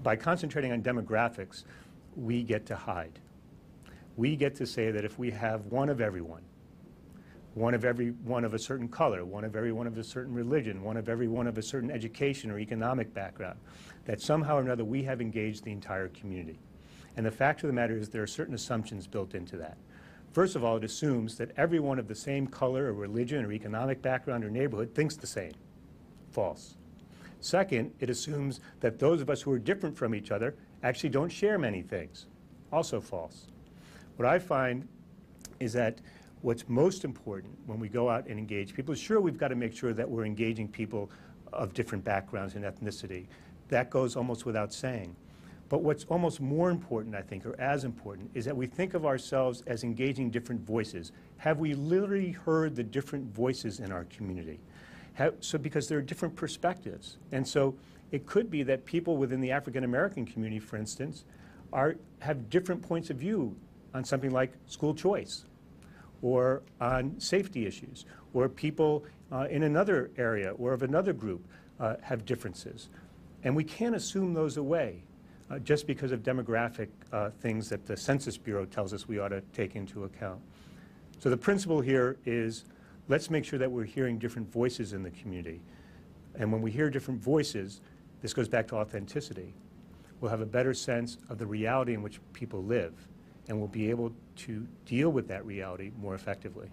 by concentrating on demographics, we get to hide. We get to say that if we have one of everyone, one of everyone of a certain color, one of everyone of a certain religion, one of everyone of a certain education or economic background, that somehow or another we have engaged the entire community. And the fact of the matter is there are certain assumptions built into that. First of all, it assumes that everyone of the same color or religion or economic background or neighborhood thinks the same. False. Second, it assumes that those of us who are different from each other actually don't share many things. Also false. What I find is that what's most important when we go out and engage people, sure, we've got to make sure that we're engaging people of different backgrounds and ethnicity. That goes almost without saying. But what's almost more important, I think, or as important, is that we think of ourselves as engaging different voices. Have we literally heard the different voices in our community? Because there are different perspectives. And so it could be that people within the African American community, for instance, have different points of view on something like school choice, or on safety issues, or people in another area or of another group have differences. And we can't assume those away just because of demographic things that the Census Bureau tells us we ought to take into account. So the principle here is, let's make sure that we're hearing different voices in the community. And when we hear different voices, this goes back to authenticity. We'll have a better sense of the reality in which people live, and we'll be able to deal with that reality more effectively.